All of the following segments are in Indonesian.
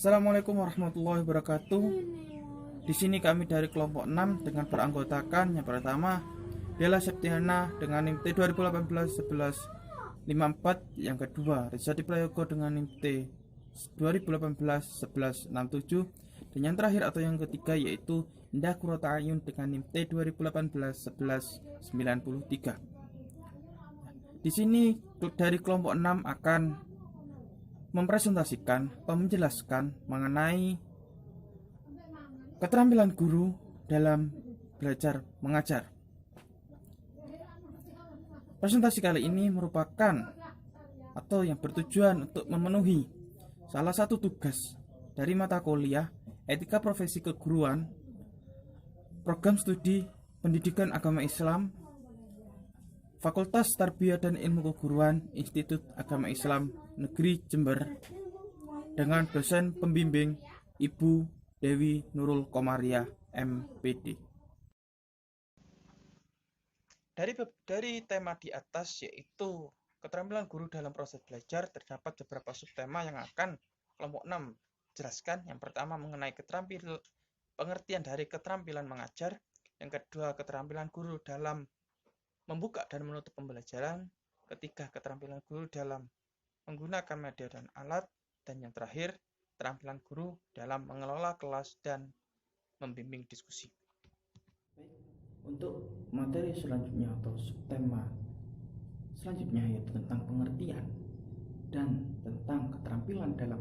Assalamualaikum warahmatullahi wabarakatuh. Di sini kami dari kelompok 6 dengan beranggotakan yang pertama Della Septiana dengan NIM T 2018-11-54, yang kedua Rizadi Prayogo dengan NIM T 2018-11-67, dan yang terakhir atau yang ketiga yaitu Indah Kurota Ayun dengan NIM T 2018-11-93. Di sini dari kelompok 6 akan mempresentasikan atau menjelaskan mengenai keterampilan guru dalam belajar mengajar. Presentasi kali ini merupakan atau yang bertujuan untuk memenuhi salah satu tugas dari mata kuliah Etika Profesi Keguruan, Program Studi Pendidikan Agama Islam, Fakultas Tarbiyah dan Ilmu Keguruan Institut Agama Islam Negeri Jember, dengan dosen pembimbing Ibu Dewi Nurul Komariah MPD. Dari tema di atas, yaitu keterampilan guru dalam proses belajar, terdapat beberapa subtema yang akan kelompok 6 jelaskan. Yang pertama mengenai pengertian dari keterampilan mengajar, yang kedua keterampilan guru dalam membuka dan menutup pembelajaran, ketiga keterampilan guru dalam menggunakan media dan alat, dan yang terakhir keterampilan guru dalam mengelola kelas dan membimbing diskusi. Untuk materi selanjutnya atau subtema selanjutnya yaitu tentang pengertian dan tentang keterampilan dalam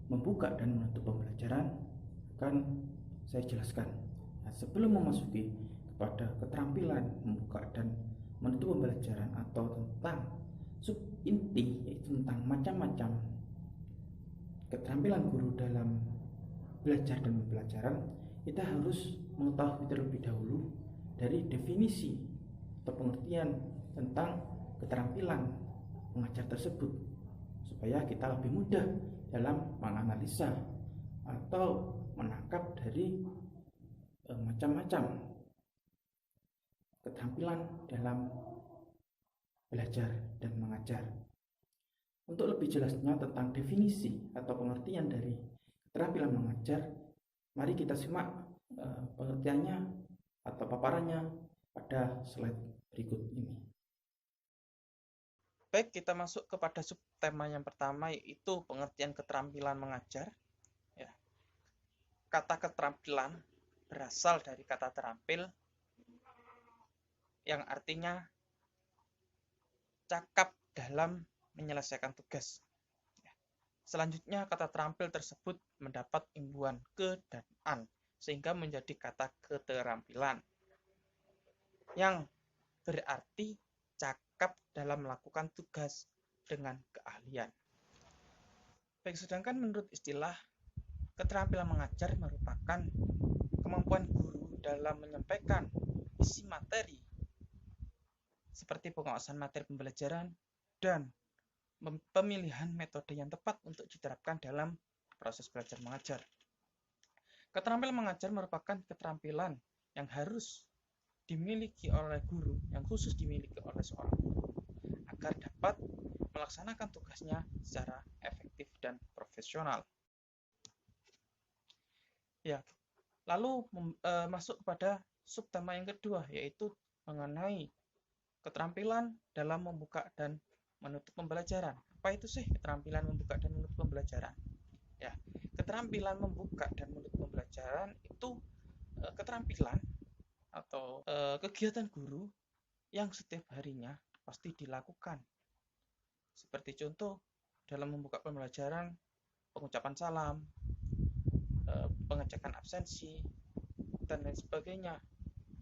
membuka dan menutup pembelajaran akan saya jelaskan. Nah, sebelum memasuki kepada keterampilan membuka dan menutup pembelajaran atau tentang sub inti, yaitu tentang macam-macam keterampilan guru dalam belajar dan pembelajaran, kita harus mengetahui terlebih dahulu dari definisi atau pengertian tentang keterampilan mengajar tersebut, supaya kita lebih mudah dalam menganalisa atau menangkap dari macam-macam keterampilan dalam belajar dan mengajar. Untuk lebih jelasnya tentang definisi atau pengertian dari keterampilan mengajar, mari kita simak pengertiannya atau paparannya pada slide berikut ini. Baik, kita masuk kepada subtema yang pertama, yaitu pengertian keterampilan mengajar. Ya. Kata keterampilan berasal dari kata terampil, yang artinya cakap dalam menyelesaikan tugas. Selanjutnya, kata terampil tersebut mendapat imbuhan ke dan an, sehingga menjadi kata keterampilan, yang berarti cakap dalam melakukan tugas dengan keahlian. Baik, sedangkan menurut istilah, keterampilan mengajar merupakan kemampuan guru dalam menyampaikan isi materi seperti penguasaan materi pembelajaran dan pemilihan metode yang tepat untuk diterapkan dalam proses belajar mengajar. Keterampilan mengajar merupakan keterampilan yang harus dimiliki oleh guru, yang khusus dimiliki oleh seorang guru, agar dapat melaksanakan tugasnya secara efektif dan profesional. Ya, lalu masuk kepada subtema yang kedua, yaitu mengenai keterampilan dalam membuka dan menutup pembelajaran. Apa itu sih keterampilan membuka dan menutup pembelajaran? Ya, keterampilan membuka dan menutup pembelajaran itu keterampilan atau kegiatan guru yang setiap harinya pasti dilakukan. Seperti contoh dalam membuka pembelajaran, pengucapan salam, pengecekan absensi, dan lain sebagainya.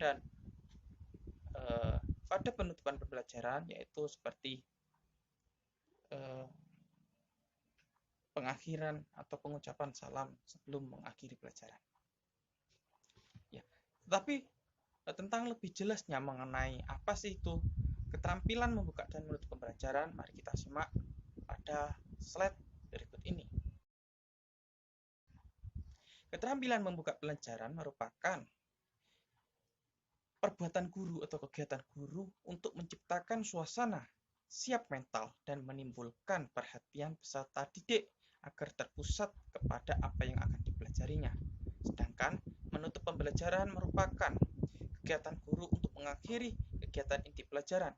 Dan pada penutupan pembelajaran, yaitu seperti pengakhiran atau pengucapan salam sebelum mengakhiri pelajaran. Ya, tetapi tentang lebih jelasnya mengenai apa sih itu keterampilan membuka dan menutup pembelajaran, mari kita simak pada slide berikut ini. Keterampilan membuka pelajaran merupakan perbuatan guru atau kegiatan guru untuk menciptakan suasana siap mental dan menimbulkan perhatian peserta didik agar terpusat kepada apa yang akan dipelajarinya. Sedangkan menutup pembelajaran merupakan kegiatan guru untuk mengakhiri kegiatan inti pelajaran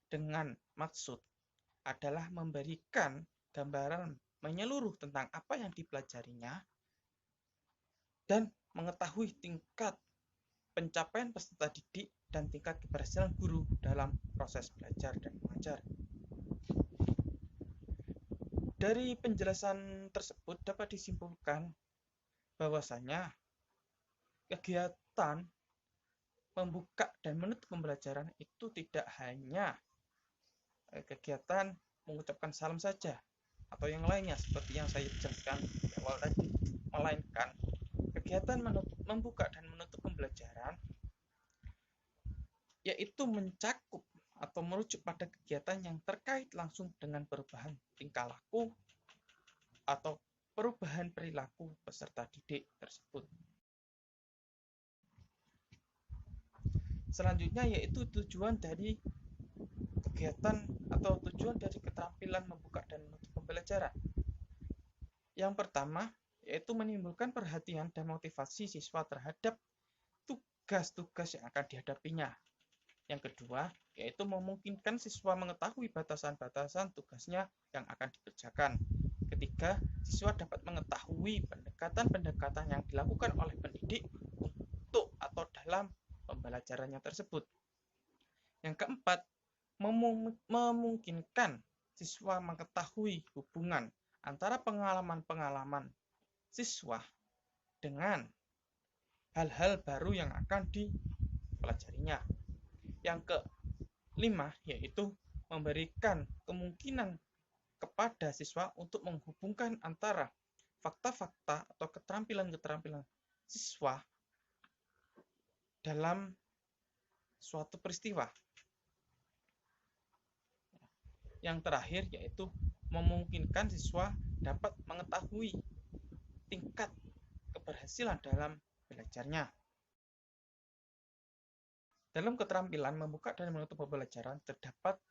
dengan maksud adalah memberikan gambaran menyeluruh tentang apa yang dipelajarinya dan mengetahui tingkat pencapaian peserta didik dan tingkat keberhasilan guru dalam proses belajar dan mengajar. Dari penjelasan tersebut dapat disimpulkan bahwasanya kegiatan membuka dan menutup pembelajaran itu tidak hanya kegiatan mengucapkan salam saja atau yang lainnya seperti yang saya jelaskan di awal tadi, melainkan kegiatan membuka dan menutup pembelajaran yaitu mencakup atau merujuk pada kegiatan yang terkait langsung dengan perubahan tingkah laku atau perubahan perilaku peserta didik tersebut. Selanjutnya yaitu tujuan dari kegiatan atau tujuan dari keterampilan membuka dan menutup pembelajaran. Yang pertama yaitu menimbulkan perhatian dan motivasi siswa terhadap tugas-tugas yang akan dihadapinya. Yang kedua yaitu memungkinkan siswa mengetahui batasan-batasan tugasnya yang akan dikerjakan. Ketiga, siswa dapat mengetahui pendekatan-pendekatan yang dilakukan oleh pendidik untuk atau dalam pembelajarannya tersebut. Yang keempat, memungkinkan siswa mengetahui hubungan antara pengalaman-pengalaman siswa dengan hal-hal baru yang akan dipelajarinya. Yang kelima, yaitu memberikan kemungkinan kepada siswa untuk menghubungkan antara fakta-fakta atau keterampilan-keterampilan siswa dalam suatu peristiwa. Yang terakhir yaitu memungkinkan siswa dapat mengetahui tingkat keberhasilan dalam belajarnya. Dalam keterampilan membuka dan menutup pembelajaran terdapat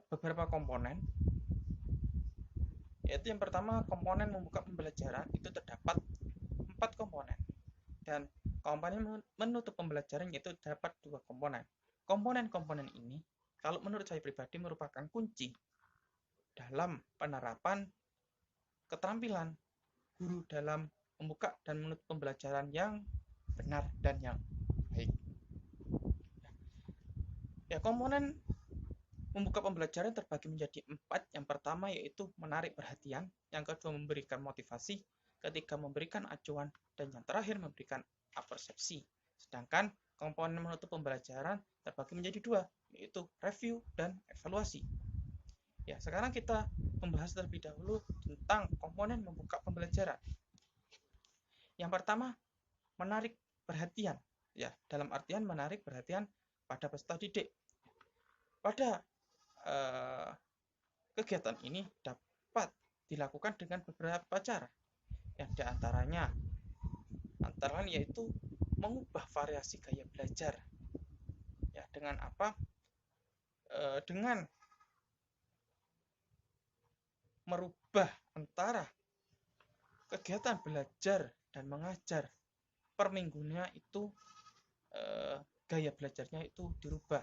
beberapa komponen, yaitu yang pertama komponen membuka pembelajaran itu terdapat 4 komponen dan komponen menutup pembelajaran yaitu terdapat 2 komponen. Komponen-komponen ini kalau menurut saya pribadi merupakan kunci dalam penerapan keterampilan guru dalam membuka dan menutup pembelajaran yang benar dan yang baik. Ya, komponen membuka pembelajaran terbagi menjadi 4. Yang pertama yaitu menarik perhatian, yang kedua memberikan motivasi, ketiga memberikan acuan, dan yang terakhir memberikan apersepsi. Sedangkan komponen menutup pembelajaran terbagi menjadi 2, yaitu review dan evaluasi. Ya, sekarang kita membahas terlebih dahulu tentang komponen membuka pembelajaran. Yang pertama, menarik perhatian. Ya, dalam artian menarik perhatian pada peserta didik. Pada kegiatan ini dapat dilakukan dengan beberapa cara. Yang diantaranya antara lain yaitu mengubah variasi gaya belajar. Ya, dengan apa? Dengan merubah antara kegiatan belajar dan mengajar per minggunya itu gaya belajarnya itu dirubah.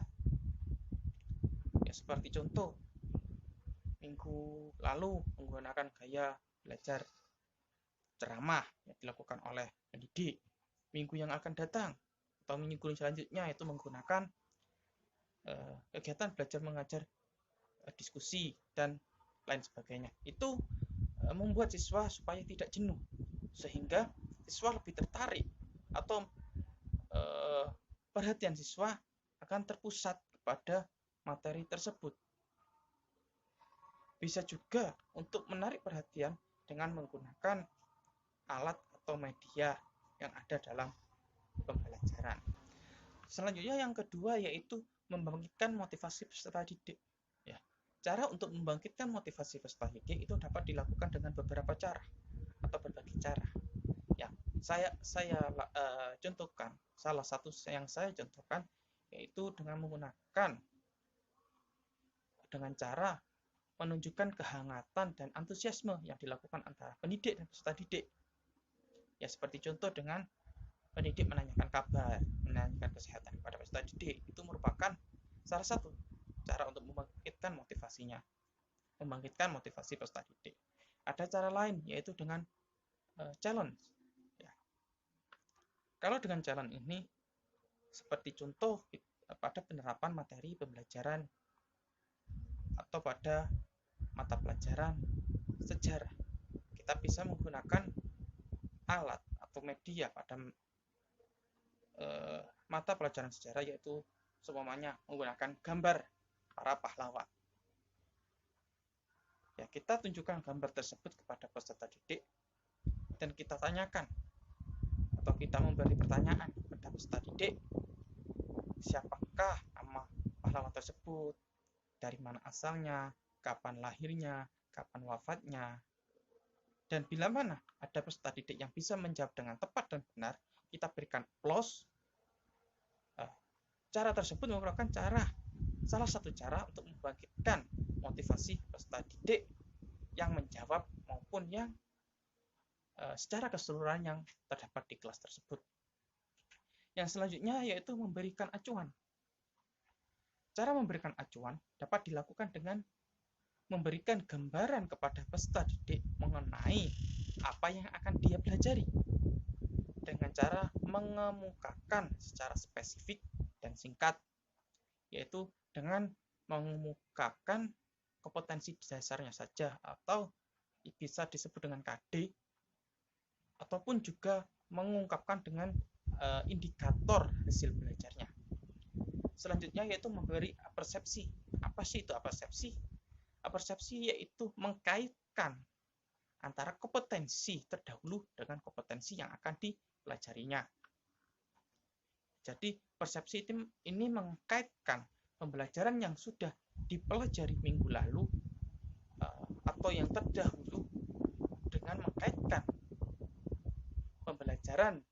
Ya, seperti contoh minggu lalu menggunakan gaya belajar ceramah yang dilakukan oleh pendidik. Minggu yang akan datang atau minggu selanjutnya itu menggunakan kegiatan belajar mengajar diskusi dan lain sebagainya. Itu membuat siswa supaya tidak jenuh, sehingga siswa lebih tertarik atau perhatian siswa akan terpusat kepada materi tersebut. Bisa juga untuk menarik perhatian dengan menggunakan alat atau media yang ada dalam pembelajaran. Selanjutnya yang kedua yaitu membangkitkan motivasi peserta didik. Ya, cara untuk membangkitkan motivasi peserta didik itu dapat dilakukan dengan beberapa cara atau berbagai cara. Ya, saya contohkan salah satu yang saya contohkan yaitu dengan menggunakan dengan cara menunjukkan kehangatan dan antusiasme yang dilakukan antara pendidik dan peserta didik. Ya, seperti contoh dengan pendidik menanyakan kabar, menanyakan kesehatan kepada peserta didik, itu merupakan salah satu cara untuk membangkitkan motivasinya, membangkitkan motivasi peserta didik. Ada cara lain, yaitu dengan challenge. Ya. Kalau dengan challenge ini, seperti contoh pada penerapan materi pembelajaran atau pada mata pelajaran sejarah, kita bisa menggunakan alat atau media pada mata pelajaran sejarah, yaitu seumpamanya menggunakan gambar para pahlawan. Ya, kita tunjukkan gambar tersebut kepada peserta didik dan kita tanyakan atau kita memberi pertanyaan kepada peserta didik, siapakah nama pahlawan tersebut, dari mana asalnya, kapan lahirnya, kapan wafatnya. Dan bila mana ada peserta didik yang bisa menjawab dengan tepat dan benar, kita berikan applause. Cara tersebut merupakan salah satu cara untuk membangkitkan motivasi peserta didik yang menjawab maupun yang secara keseluruhan yang terdapat di kelas tersebut. Yang selanjutnya yaitu memberikan acuan. Cara memberikan acuan dapat dilakukan dengan memberikan gambaran kepada peserta didik mengenai apa yang akan dia pelajari dengan cara mengemukakan secara spesifik dan singkat, yaitu dengan mengemukakan kompetensi dasarnya saja atau bisa disebut dengan KD, ataupun juga mengungkapkan dengan indikator hasil belajarnya. Selanjutnya yaitu memberi apersepsi. Apa sih itu apersepsi? Apersepsi yaitu mengkaitkan antara kompetensi terdahulu dengan kompetensi yang akan dipelajarinya. Jadi persepsi ini mengkaitkan pembelajaran yang sudah dipelajari minggu lalu atau yang terdahulu dengan mengkaitkan pembelajaran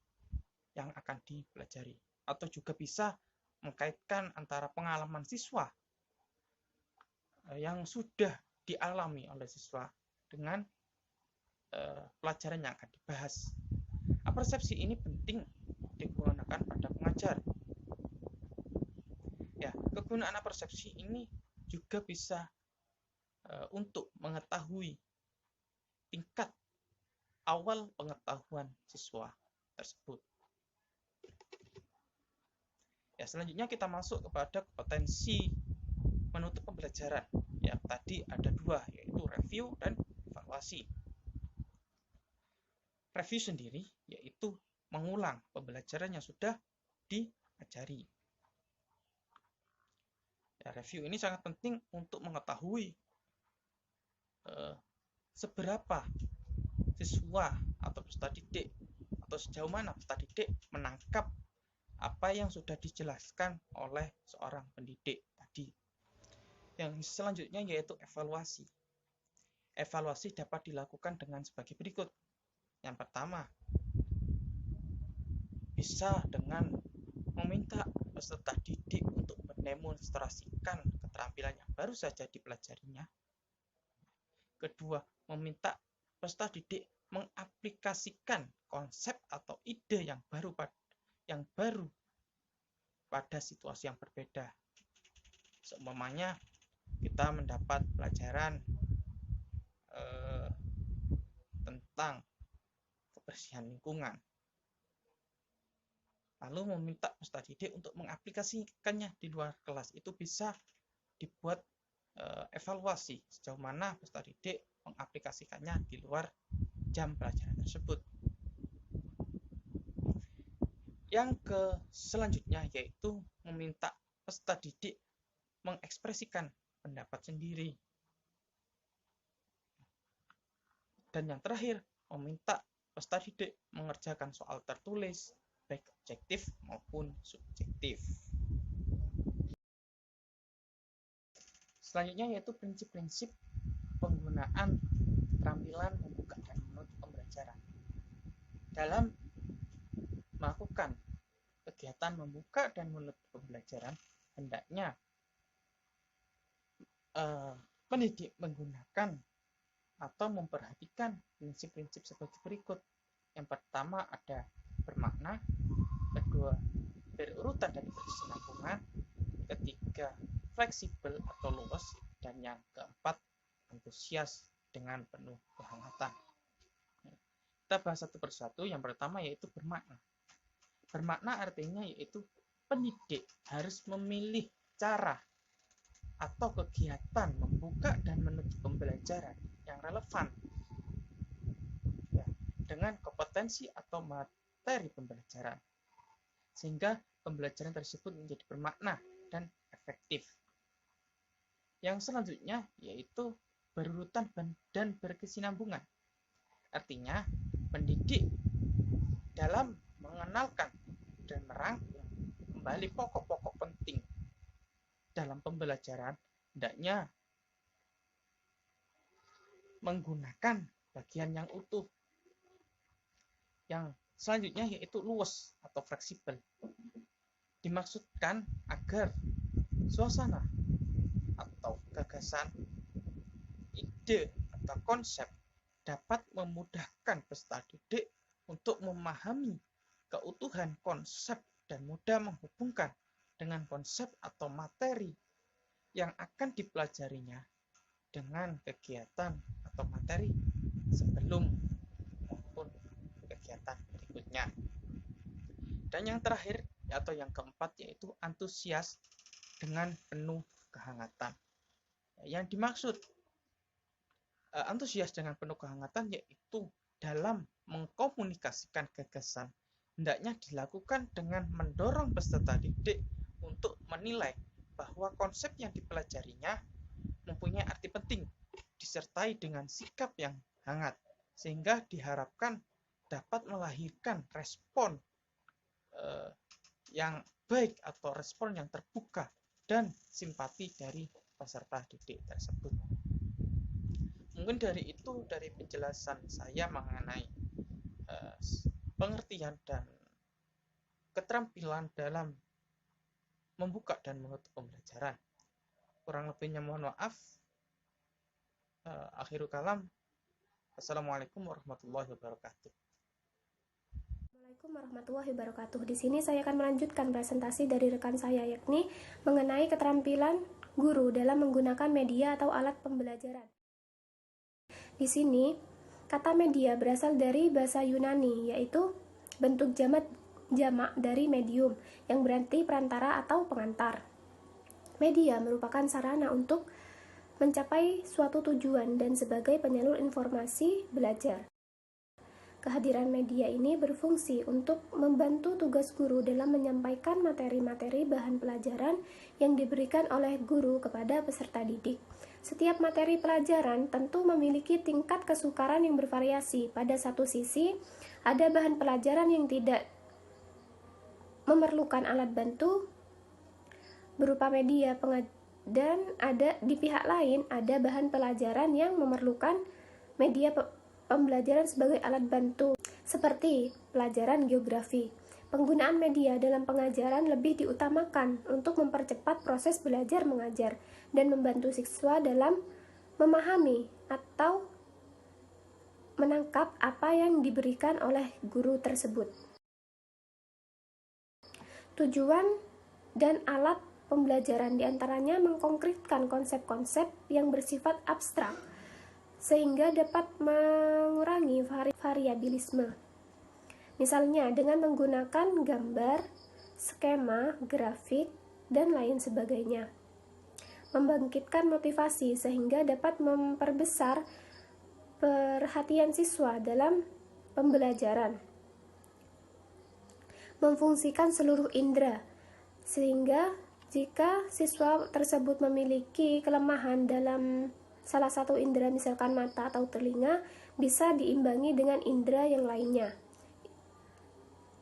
yang akan dipelajari, atau juga bisa mengkaitkan antara pengalaman siswa yang sudah dialami oleh siswa dengan pelajaran yang akan dibahas. Persepsi ini penting digunakan pada pengajar. Ya, kegunaan persepsi ini juga bisa untuk mengetahui tingkat awal pengetahuan siswa tersebut. Ya, selanjutnya kita masuk kepada kompetensi menutup pembelajaran. Ya, tadi ada dua, yaitu review dan evaluasi. Review sendiri yaitu mengulang pembelajaran yang sudah diajari. Ya, review ini sangat penting untuk mengetahui seberapa siswa atau peserta didik atau sejauh mana peserta didik menangkap apa yang sudah dijelaskan oleh seorang pendidik tadi. Yang selanjutnya yaitu evaluasi. Evaluasi dapat dilakukan dengan sebagai berikut. Yang pertama, bisa dengan meminta peserta didik untuk mendemonstrasikan keterampilan yang baru saja dipelajarinya. Kedua, meminta peserta didik mengaplikasikan konsep atau ide yang baru pada situasi yang berbeda. Seumpamanya kita mendapat pelajaran tentang kebersihan lingkungan, lalu meminta peserta didik untuk mengaplikasikannya di luar kelas. Itu bisa dibuat evaluasi sejauh mana peserta didik mengaplikasikannya di luar jam pelajaran tersebut. Yang selanjutnya yaitu meminta peserta didik mengekspresikan pendapat sendiri. Dan yang terakhir, meminta peserta didik mengerjakan soal tertulis, baik objektif maupun subjektif. Selanjutnya yaitu prinsip-prinsip penggunaan keterampilan membuka dan menutup pembelajaran. Dalam melakukan kegiatan membuka dan menutup pembelajaran, hendaknya pendidik menggunakan atau memperhatikan prinsip-prinsip sebagai berikut. Yang pertama ada bermakna, kedua berurutan dan berkesinambungan, ketiga fleksibel atau luas, dan yang keempat antusias dengan penuh kehangatan. Kita bahas satu persatu. Yang pertama yaitu bermakna. Bermakna artinya yaitu pendidik harus memilih cara atau kegiatan membuka dan menutup pembelajaran yang relevan ya, dengan kompetensi atau materi pembelajaran, sehingga pembelajaran tersebut menjadi bermakna dan efektif. Yang selanjutnya yaitu berurutan dan berkesinambungan. Artinya, pendidik dalam mengenalkan dan merangkum kembali pokok-pokok penting dalam pembelajaran, hendaknya menggunakan bagian yang utuh. Yang selanjutnya yaitu luas atau fleksibel. Dimaksudkan agar suasana atau gagasan, ide atau konsep dapat memudahkan peserta didik untuk memahami keutuhan konsep dan mudah menghubungkan dengan konsep atau materi yang akan dipelajarinya dengan kegiatan atau materi sebelum maupun kegiatan berikutnya. Dan yang terakhir atau yang keempat yaitu antusias dengan penuh kehangatan. Yang dimaksud antusias dengan penuh kehangatan yaitu dalam mengkomunikasikan gagasan hendaknya dilakukan dengan mendorong peserta didik untuk menilai bahwa konsep yang dipelajarinya mempunyai arti penting, disertai dengan sikap yang hangat, sehingga diharapkan dapat melahirkan respon yang baik atau respon yang terbuka dan simpati dari peserta didik tersebut. Mungkin dari penjelasan saya mengenai pengertian dan keterampilan dalam membuka dan menutup pembelajaran. Kurang lebihnya mohon maaf. Akhirul kalam. Assalamualaikum warahmatullahi wabarakatuh. Assalamualaikum warahmatullahi wabarakatuh. Di sini saya akan melanjutkan presentasi dari rekan saya, yakni mengenai keterampilan guru dalam menggunakan media atau alat pembelajaran. Di sini, kata media berasal dari bahasa Yunani, yaitu bentuk jamak dari medium, yang berarti perantara atau pengantar. Media merupakan sarana untuk mencapai suatu tujuan dan sebagai penyalur informasi belajar. Kehadiran media ini berfungsi untuk membantu tugas guru dalam menyampaikan materi-materi bahan pelajaran yang diberikan oleh guru kepada peserta didik. Setiap materi pelajaran tentu memiliki tingkat kesukaran yang bervariasi. Pada satu sisi, ada bahan pelajaran yang tidak memerlukan alat bantu berupa media dan di pihak lain ada bahan pelajaran yang memerlukan media pembelajaran sebagai alat bantu, seperti pelajaran geografi. Penggunaan media dalam pengajaran lebih diutamakan untuk mempercepat proses belajar mengajar dan membantu siswa dalam memahami atau menangkap apa yang diberikan oleh guru tersebut. Tujuan dan alat pembelajaran diantaranya mengkonkretkan konsep-konsep yang bersifat abstrak, sehingga dapat mengurangi variabilisme. Misalnya dengan menggunakan gambar, skema, grafik, dan lain sebagainya. Membangkitkan motivasi sehingga dapat memperbesar perhatian siswa dalam pembelajaran. Memfungsikan seluruh indera, sehingga jika siswa tersebut memiliki kelemahan dalam salah satu indera, misalkan mata atau telinga, bisa diimbangi dengan indera yang lainnya.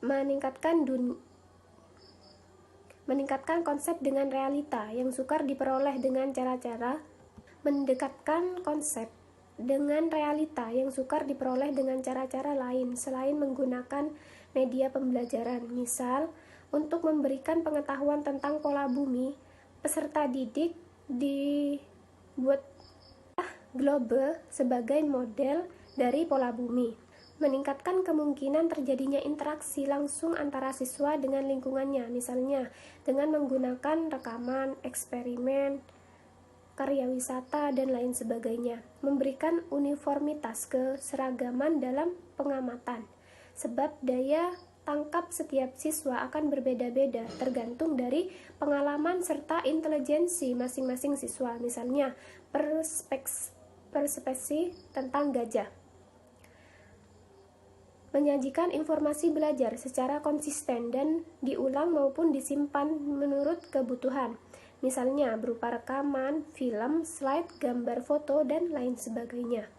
Meningkatkan konsep dengan realita yang sukar diperoleh dengan cara-cara mendekatkan konsep dengan realita yang sukar diperoleh dengan cara-cara lain selain menggunakan media pembelajaran. Misal, untuk memberikan pengetahuan tentang pola bumi, peserta didik buat globe sebagai model dari pola bumi, meningkatkan kemungkinan terjadinya interaksi langsung antara siswa dengan lingkungannya, misalnya dengan menggunakan rekaman, eksperimen, karya wisata, dan lain sebagainya. Memberikan uniformitas keseragaman dalam pengamatan, sebab daya tangkap setiap siswa akan berbeda-beda tergantung dari pengalaman serta intelijensi masing-masing siswa, misalnya perspeksi tentang gajah. Menyajikan informasi belajar secara konsisten dan diulang maupun disimpan menurut kebutuhan, misalnya berupa rekaman, film, slide, gambar, foto, dan lain sebagainya.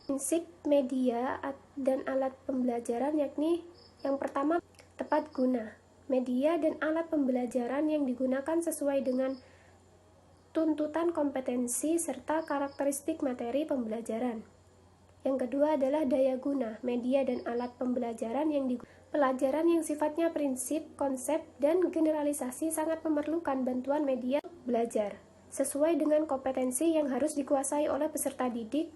Prinsip media dan alat pembelajaran yakni yang pertama, tepat guna. Media dan alat pembelajaran yang digunakan sesuai dengan tuntutan kompetensi serta karakteristik materi pembelajaran. Yang kedua adalah daya guna. Media dan alat pembelajaran yang digunakan pelajaran yang sifatnya prinsip, konsep, dan generalisasi sangat memerlukan bantuan media belajar sesuai dengan kompetensi yang harus dikuasai oleh peserta didik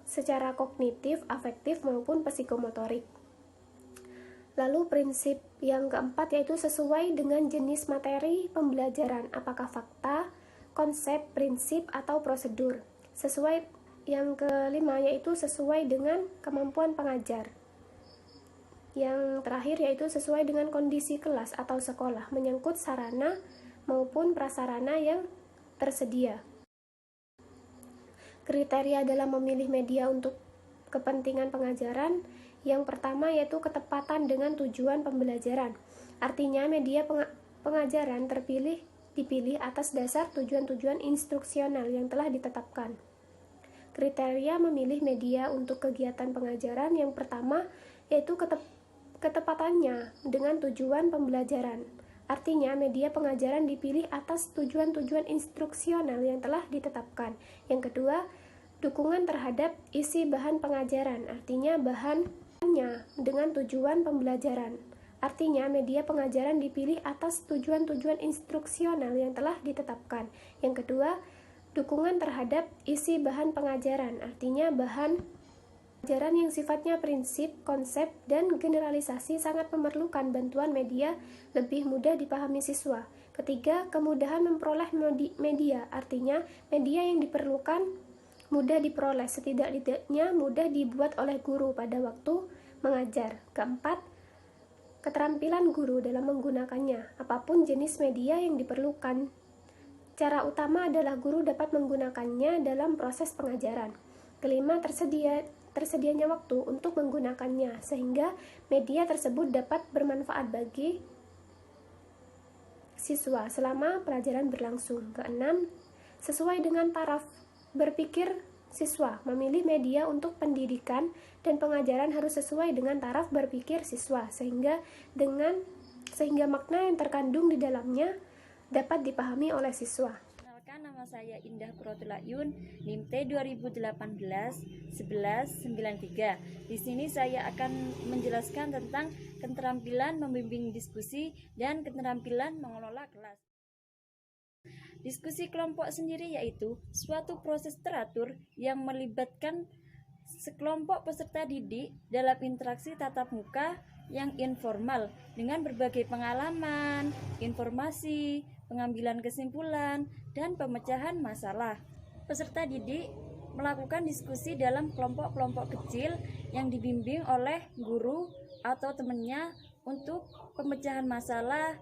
secara kognitif, afektif, maupun psikomotorik. Lalu prinsip yang keempat yaitu sesuai dengan jenis materi pembelajaran, apakah fakta, konsep, prinsip, atau prosedur. Yang kelima yaitu sesuai dengan kemampuan pengajar. Yang terakhir yaitu sesuai dengan kondisi kelas atau sekolah, menyangkut sarana maupun prasarana yang tersedia. Kriteria dalam memilih media untuk kepentingan pengajaran, yang pertama yaitu ketepatan dengan tujuan pembelajaran. Artinya media pengajaran dipilih atas dasar tujuan-tujuan instruksional yang telah ditetapkan. Kriteria memilih media untuk kegiatan pengajaran yang pertama yaitu ketepatannya dengan tujuan pembelajaran. Artinya, media pengajaran dipilih atas tujuan-tujuan instruksional yang telah ditetapkan. Yang kedua, dukungan terhadap isi bahan pengajaran. Artinya, bahannya dengan tujuan pembelajaran. Artinya, media pengajaran dipilih atas tujuan-tujuan instruksional yang telah ditetapkan. Yang kedua, dukungan terhadap isi bahan pengajaran. Artinya, bahan pengajaran yang sifatnya prinsip, konsep, dan generalisasi sangat memerlukan bantuan media lebih mudah dipahami siswa. Ketiga, kemudahan memperoleh media, artinya media yang diperlukan mudah diperoleh, setidak-tidaknya mudah dibuat oleh guru pada waktu mengajar. Keempat, keterampilan guru dalam menggunakannya, apapun jenis media yang diperlukan. Cara utama adalah guru dapat menggunakannya dalam proses pengajaran. Kelima, tersedianya waktu untuk menggunakannya, sehingga media tersebut dapat bermanfaat bagi siswa selama pelajaran berlangsung. Keenam, sesuai dengan taraf berpikir siswa. Memilih media untuk pendidikan dan pengajaran harus sesuai dengan taraf berpikir siswa, sehingga makna yang terkandung di dalamnya dapat dipahami oleh siswa. Nama saya Indah Protulakyun, NIM T 2018-1193. Di sini saya akan menjelaskan tentang keterampilan membimbing diskusi dan keterampilan mengelola kelas. Diskusi kelompok sendiri yaitu suatu proses teratur yang melibatkan sekelompok peserta didik dalam interaksi tatap muka yang informal dengan berbagai pengalaman, informasi, pengambilan kesimpulan, dan pemecahan masalah. Peserta didik melakukan diskusi dalam kelompok-kelompok kecil yang dibimbing oleh guru atau temannya untuk pemecahan masalah,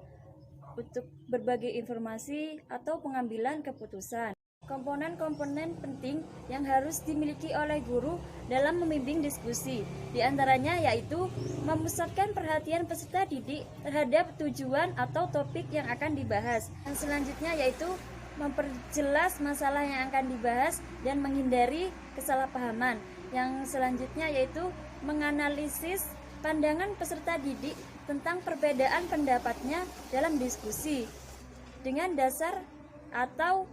untuk berbagai informasi atau pengambilan keputusan. Komponen-komponen penting yang harus dimiliki oleh guru dalam membimbing diskusi, diantaranya yaitu memusatkan perhatian peserta didik terhadap tujuan atau topik yang akan dibahas. Yang selanjutnya yaitu memperjelas masalah yang akan dibahas dan menghindari kesalahpahaman. Yang selanjutnya yaitu menganalisis pandangan peserta didik tentang perbedaan pendapatnya dalam diskusi dengan dasar atau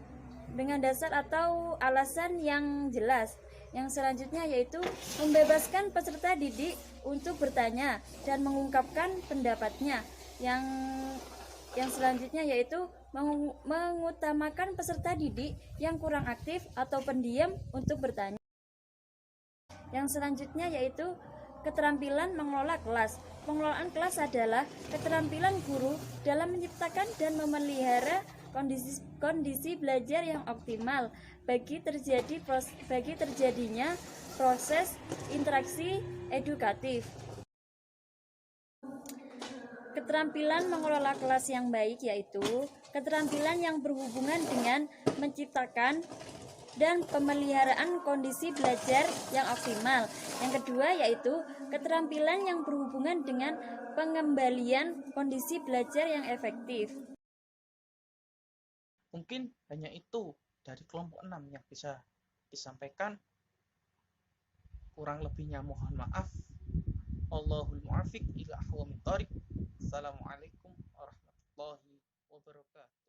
alasan yang jelas. Yang selanjutnya yaitu membebaskan peserta didik untuk bertanya dan mengungkapkan pendapatnya. Yang selanjutnya yaitu mengutamakan peserta didik yang kurang aktif atau pendiam untuk bertanya. Yang selanjutnya yaitu keterampilan mengelola kelas. Pengelolaan kelas adalah keterampilan guru dalam menciptakan dan memelihara kondisi belajar yang optimal bagi terjadinya proses interaksi edukatif. Keterampilan mengelola kelas yang baik yaitu keterampilan yang berhubungan dengan menciptakan dan pemeliharaan kondisi belajar yang optimal. Yang kedua yaitu keterampilan yang berhubungan dengan pengembalian kondisi belajar yang efektif. Mungkin hanya itu dari kelompok 6 yang bisa disampaikan. Kurang lebihnya mohon maaf. Allahul mu'afiq ila aqwamit thoriq. Assalamualaikum warahmatullahi wabarakatuh.